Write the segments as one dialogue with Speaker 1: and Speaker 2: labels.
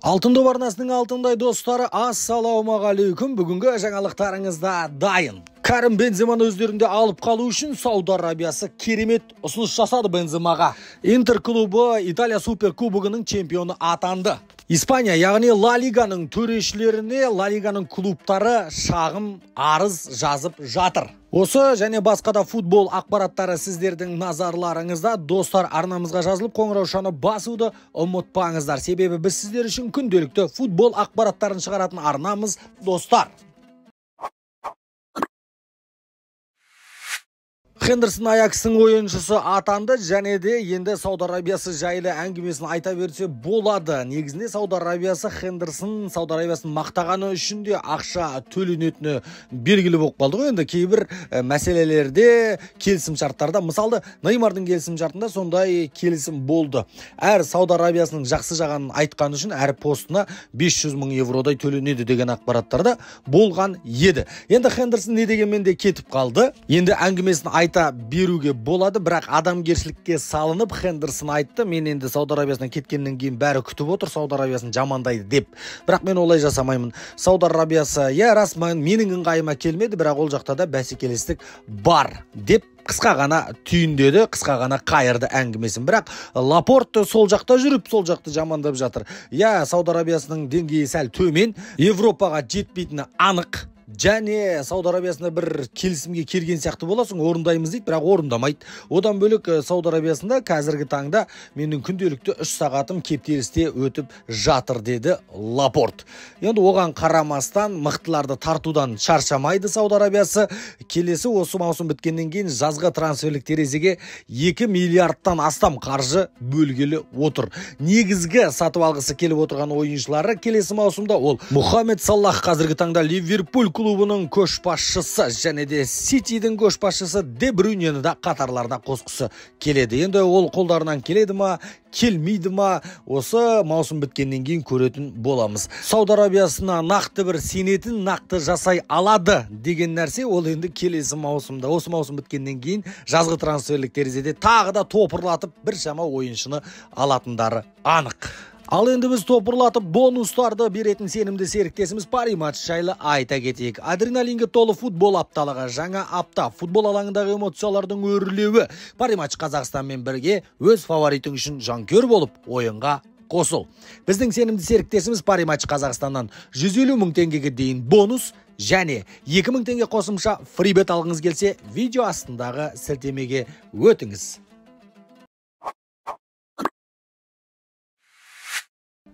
Speaker 1: Алтын доп арнасының алтындай достары, ассалаумағалейкум. Бүгінгі жаңалықтарыңызда дайын. Карим Бенземаны өздерінде алып қалу үшін Сауд Арабиясы керемет ұсыныс жасады Бенземаға. Интер клубы Италия суперкубогының чемпионы атанды. Испания, яғни Ла Лиганың төрешілеріне Ла Лиганың клубтары шағым арыз жазып жатыр. Осы және басқа да футбол ақпараттары сіздердің назарларыңызда. Достар, арнамызға жазылып қоңыраушаны басуды ұмытпаңыздар. Себебі біз сіздер үшін күнделікті футбол ақпараттарын шығаратын арнамыз, достар. Хендерсон Аякстың ойыншысы атанды, және де енді Сауд Арабиясы жайлы әңгімесін айта берсе болады. Негізінде Сауд Арабиясы Хендерсон Сауд Арабиясын мақтағаны үшін де ақша төленетіні белгілі болып қалды ғой. Енді кейбір мәселелерде, келісім шарттарда, мысалы Неймардың келісім шартында сондай келісім болды. Әр Сауд Арабиясының жақсы жағанын айтқан үшін әр постына 500 мың евродай төленеді деген ақпараттарда болған еді. Енді Хендерсон не дегенмен де кетіп қалды. Енді әңгімесін айта беруге болады, бірақ адамгершілікке салынып Хендерсон айтты: мен енді Сауд Арабиясынан кеткеннен кейін бәрі күтіп отыр, Сауд Арабиясын жамандайды деп. Бірақ мен олай жасамаймын. Сауд Арабиясы, рас, менің ыңғайыма келмеді, бірақ ол жақта да бәсекелестік бар деп қысқа ғана түйіндеді, қысқа ғана қайырды әңгімесін. Бірақ Лапорт сол жақта жүріп, сол жақты жамандап жатыр. Сауд Арабиясының деңгейі сәл төмен, Европаға жетпейтіні анық. Және Сауд Арабиясында бір келісімге келген сияқты боласың, орындаймыз дейді, бірақ орындамайды. Одан бөлек Сауд Арабиясында қазіргі таңда менің күнделікті 3 сағатым кептелісте өтіп жатыр, деді Лапорт. Енді оған қарамастан мықтыларды тартудан шаршамайды Сауд Арабиясы. Келесі осы маусым біткеннен кейін жазғы трансферлік терезеге 2 миллиардтан астам қаржы бөлгелі отыр. Негізгі сатып алғысы келіп отырған ойыншылары келесі маусымда ол Мухаммед Салах, қазіргі таңда Ливерпуль клубының көшбасшысы, және де Ситидің көшбасшысы Де Брюйнені да қатарларына қосқысы келеді. Енді ол қолдарынан келеді ма, келмейді ма, осы маусым біткеннен кейін көретін боламыз. Сауд Арабиясына нақты бір сенетін, нақты жасай алады деген нәрсе ол енді келесі маусымда, осы маусым біткеннен кейін жазғы трансферлік терезеде тағы да топырлатып біршама ойыншыны алатындары анық. Ал енді біз топырлатып бонустарды беретін сенімді серіктесіміз Париматч жайлы айта кетейік. Адреналинге толы футбол апталығы, жаңа апта, футбол алаңындағы эмоциялардың өрлеуі. Париматч Қазақстанмен бірге өз фаворитің үшін жанкөр болып ойынға қосыл. Біздің сенімді серіктесіміз Париматч Қазақстаннан 150 мың теңгеге дейін бонус және 2 мың теңге қосымша фрибет алғыңыз келсе, видео астындағы сілтемеге өтіңіз.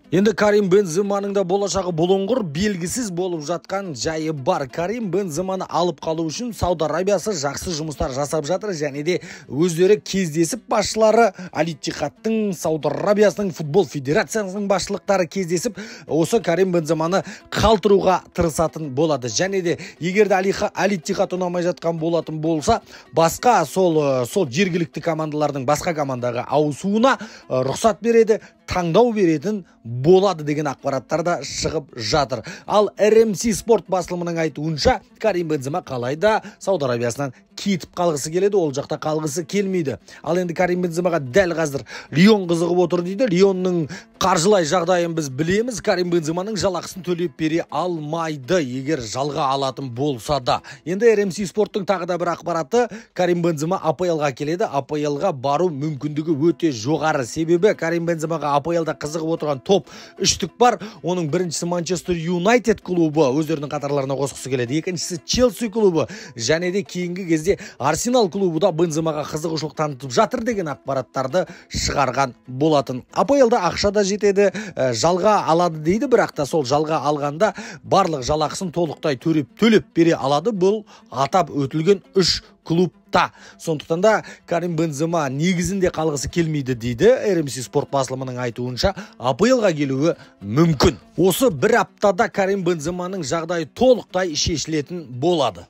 Speaker 1: Енді Карим Бенземаның да болашағы бұлыңғыр, белгісіз болып жатқан жайы бар. Карим Бенземаны алып қалу үшін Сауд Арабиясы жақсы жұмыстар жасап жатыр, және де өздері кездесіп, басшылары Аль-Иттихадтың, Сауд Арабиясының футбол федерациясының басшылықтары кездесіп, осы Карим Бенземаны қалтыруға тырысатын болады. Және де егерде Аль-Иттихад ұнамай жатқан болатын болса, басқа сол жергілікті командалардың басқа командаға ауысуына рұқсат береді, таңдау беретін болады деген ақпараттар да шығып жатыр. Ал RMC спорт басылымының айтуынша, Карим Бензема қалайда Сауд Арабиясынан кетіп қалғысы келеді, ол жақта қалғысы келмейді. Ал енді Карим Бенземаға дәл қазір Лион қызығып отыр дейді. Лионның қаржылай жағдайын біз білеміз. Карим Бенземаның жалақысын төлеп бере алмайды, егер жалға алатын болса да. Енді RMC спорттың тағы да бір ақпараты: Карим Бензема АПЛ-ға келеді. АПЛ-ға бару мүмкіндігі өте жоғары. Себебі Карим Бенземаға АПЛ-да қызығып отырған топ 3-тік бар. Оның біріншісі Манчестер Юнайтед клубы, өздерінің қатарларына қосқысы келеді. Екіншісі Челси клубы, және де кейінгі кезде Арсенал клубы да Бенземаға қызығушылық танытып жатыр деген ақпараттарды шығарған болатын. АПЛ-да ақша да жетеді, жалға алады дейді, бірақ та сол жалға алғанда барлық жалақысын толықтай төлеп бере алады. Бұл атап өтілген 3 клубта. Сондықтан да Карим Бензема негізінде қалғысы келмейді дейді. RMC спорт басылымының айтуынша АПЛ-ға келуі мүмкін. Осы бір аптада Карим Бенземаның жағдайы толықтай шешілетін болады.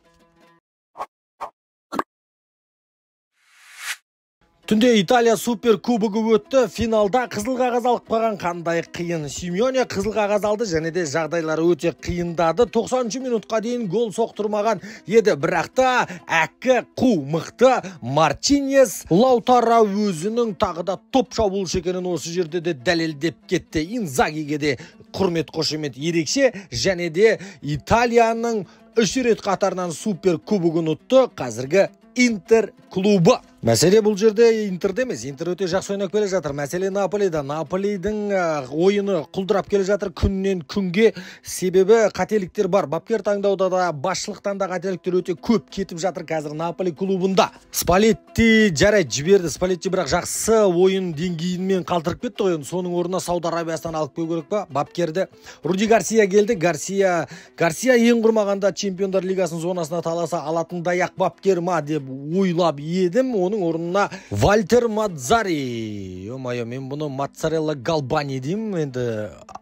Speaker 1: Түнде Италия супер кубогы өтті. Финалда қызыл қағаз алып қалған қандай қиын. Симеоне қызыл қағаз алды және де жағдайлары өте қиындады. 90 минутқа дейін гол соқтырмаған еді. Бірақта әккі қу мықты Мартинес Лаутаро өзінің тағы да топ шабуылшы екенін осы жерде де дәлелдеп кетті. Инзагиге де құрмет қошемет ерекше және де Италияның 3 рет қатарынан супер кубогын ұтты. Қазіргі Интер клубы. Мәселе бұл жерде Интерде емес. Интер өте жақсы ойнап келе жатыр. Мәселе Наполида. Наполидің ойыны құлдырап келе жатыр күннен күнге. Себебі қателіктер бар. Бапкер таңдауда да, басшылықтан да қателіктер өте көп кетіп жатыр қазір Наполи клубында. Спалетти жарайды жіберді. Спалетти бірақ жақсы ойын деңгейімен қалтырып кетті ғой. Соның орнына Сауд Арабиясынан алып келу керек па? Бапкерді Руди Гарсия келді. Гарсия ең құрмағанда Чемпиондар лигасының зонасына таласа алатындай-ақ бапкер ма деп ойлап едім. Оның орнына Вальтер Мадзари. Ё-майо, мен бұны Моцарелла Галбани деймін. Енді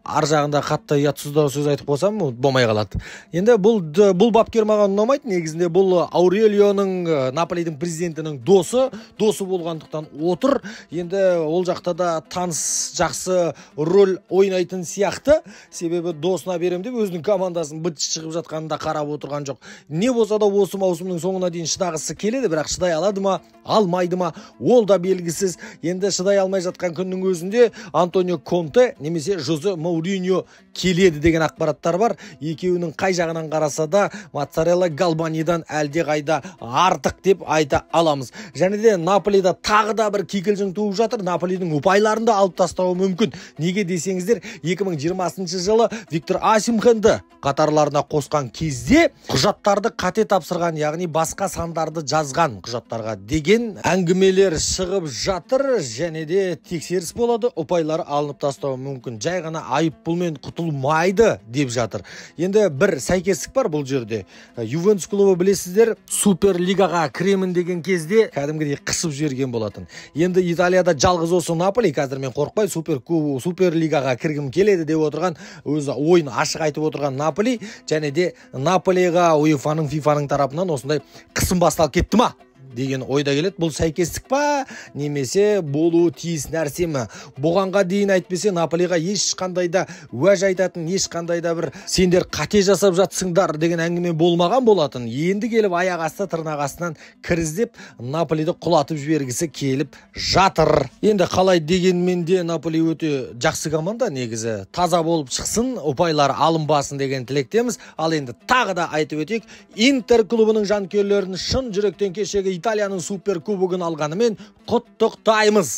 Speaker 1: ар жағында қатты ұятсыздау сөз айтып қойсам, болмай қалады. Енді бұл бапкер маған ұнамайды. Негізінде бұл Аурелионың, Наполидің президентінің досы болғандықтан отыр. Енді ол жақта да таныс жақсы рөл ойнайтын сияқты. Себебі досына берем деп өзінің командасын бытшы шығып жатқанында қарап отырған жоқ. Не болса да осы маусымның соңына дейін шыдағысы келеді, бірақ шыдай алады ма, алмайды ма, ол да белгісіз. Енді шыдай алмай жатқан күннің өзінде Антонио Конте немесе Жозе Мауриньо келеді деген ақпараттар бар. Екеуінің қай жағынан қараса да Моцарелла Галбанидан әлде қайда артық деп айта аламыз. Және де Наполида тағы да бір кикілжің туып жатыр. Наполидің ұпайларын да алып тастауы мүмкін. Неге десеңіздер, 2020 жылы Виктор Осимхенді қатарларына қосқан кезде құжаттарды қате тапсырған, яғни басқа сандарды жазған құжаттарға деген әңгімелер шығып жатыр және де тексеріс болады, ұпайлары алынып тастауы мүмкін. Жай ғана айыппұлмен құтылмайды деп жатыр. Енді бір сәйкестік бар бұл жерде. Ювентус клубы білесіздер, Суперлигаға кіремін деген кезде кәдімгідей қысып жіберген болатын. Енді Италияда жалғыз осы Наполи, қазір мен қорықпай Суперлигаға кіргім келеді деп отырған, өзі ойын ашық айтып отырған Наполи, және де Наполиға УЕФАның, ФИФАның тарапынан осындай қысым басталып кетті ма деген ойда келеді. Бұл сәйкестік па, немесе болуы тиіс нәрсе ме? Бұғанға дейін әйтпесе Наполиға ешқандай да уәж айтатын, ешқандай да бір сендер қате жасап жатсыңдар деген әңгіме болмаған болатын. Енді келіп аяқ асты тырнақ астынан кіріздеп Наполиді құлатып жібергісі келіп жатыр. Енді қалай дегенмен де Наполи өте жақсы команда, негізі таза болып шықсын, ұпайлар алынбасын деген тілектеміз. Ал енді тағы да айтып өтейік, Интер клубының жанкүйерлерін шын жүректен кешегі Италияның супер кубогын алғанымен құттықтаймыз.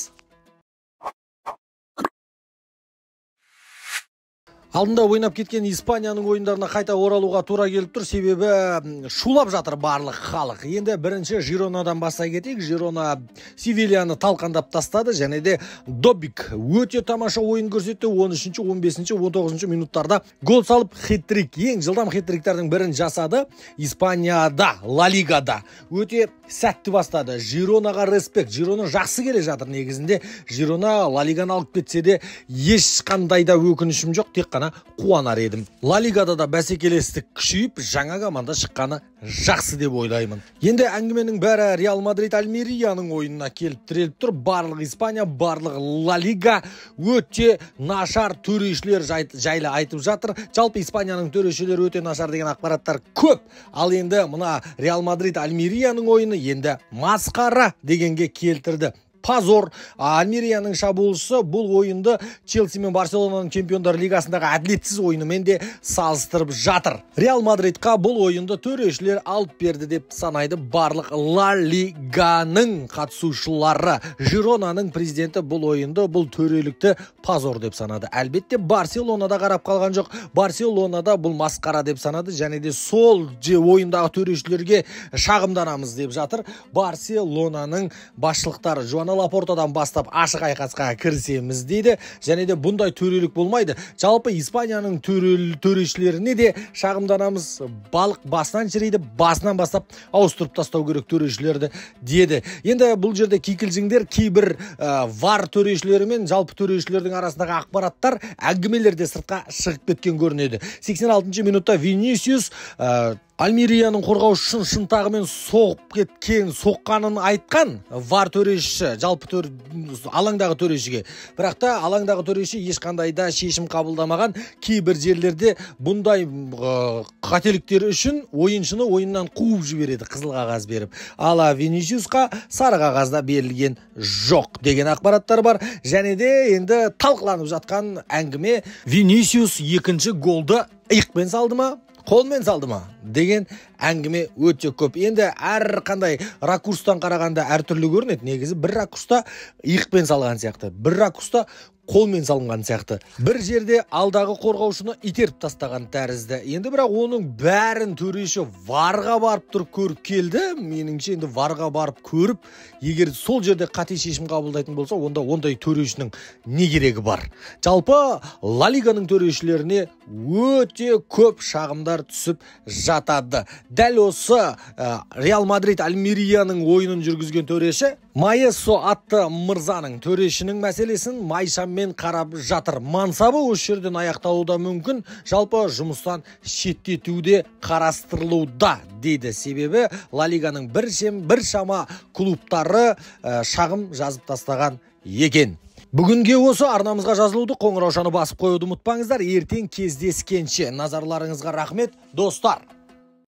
Speaker 1: Алдында ойнап кеткен Испанияның ойындарына қайта оралуға тура келіп тұр, себебі шулап жатыр барлық халық. Енді бірінші Жиронадан бастай кетейік. Жирона Севильяны талқандап тастады және де Добик өте тамаша ойын көрсетті. 13-ші, 15-ші, 19-ші минуттарда гол салып хет-трик, ең жылдам хет-триктердің бірін жасады. Испанияда, Ла Лигада өте сәтті бастады. Жиронаға респект. Жирона жақсы келе жатыр негізінде. Жирона Ла Лиганы алып кетсе де ешқандай да өкінішім жоқ, тек қуанар едім. Ла Лигада да бәсекелестік күшейіп, жаңа команда шыққаны жақсы деп ойлаймын. Енді әңгіменің бәрі Реал Мадрид Альмерияның ойынына келіп тіреліп тұр. Барлық Испания, барлық Ла Лига өте нашар төрешілер жайлы айтып жатыр. Жалпы Испанияның төрешілері өте нашар деген ақпараттар көп. Ал енді мына Реал Мадрид Альмерияның ойыны енді масқара дегенге келтірді. Позор. Альмерияның шабуылшысы бұл ойынды Челси мен Барселонаның Чемпиондар лигасындағы әділетсіз ойынымен де салыстырып жатыр. Реал Мадридқа бұл ойынды төрешілер алып берді деп санайды барлық Ла Лиганың қатысушылары. Жиронаның президенті бұл ойынды, бұл төрелікті позор деп санады. Әлбетте Барселонада қарап қалған жоқ. Барселонада бұл масқара деп санады және де сол ойындағы төрешілерге шағымданамыз деп жатыр. Барселонаның басшылықтары Лапортадан бастап ашық айқасқа кірісеміз дейді. Және де бұндай төрелік болмайды. Жалпы Испанияның төрешілеріне де шағымданамыз. Балық басынан шірейді, басынан бастап ауыстырып тастау керек төрешілерді деді. Енді бұл жерде кикілжіңдер, кейбір вар төрешілері мен жалпы төрешілердің арасындағы ақпараттар, әңгімелерде сыртқа шығып кеткен көрінеді. 86-ші минутта Винисиус Альмерияның қорғаушысын шынтағымен соғып кеткен, соққанын айтқан вар төреші, жалпы алаңдағы төрешіге. Бірақ та алаңдағы төреші ешқандай да шешім қабылдамаған. Кейбір жерлерде бұндай қателіктер үшін ойыншыны ойыннан қуып жібереді, қызыл қағаз беріп. Ала Винисиусқа сары қағазда берілген жоқ деген ақпараттар бар. Және де енді талқыланып жатқан әңгіме, Винисиус екінші голды иықпен салды ма, қолмен салды ма деген әңгіме өте көп. Енді әр қандай ракурстан қарағанда әртүрлі көрінеді. Негізі бір ракурста иықпен салған сияқты, бір ракурста қолмен салынған сияқты. Бір жерде алдағы қорғаушыны итеріп тастаған тәрізді. Енді бірақ оның бәрін төреші варға барып тұрып көріп келді. Меніңше енді варға барып көріп, егер сол жерде қате шешім қабылдайтын болса, онда ондай төрешінің не керегі бар? Жалпы Ла Лиганың төрешілеріне өте көп шағымдар түсіп жатады. Дәл осы Реал Мадрид Альмерияның ойынын жүргізген төреші Маэсо атты мырзаның төрешінің мәселесін майшаммен қарап жатыр. Мансабы осы жерден аяқталуда мүмкін, жалпы жұмыстан шеттетуде қарастырылуда дейді. Себебі Ла Лиганың біршама клубтары шағым жазып тастаған екен. Бүгінге осы арнамызға жазылуды, қоңыраушаны басып қоюды ұмытпаңыздар. Ертең кездескенше. Назарларыңызға рахмет, достар.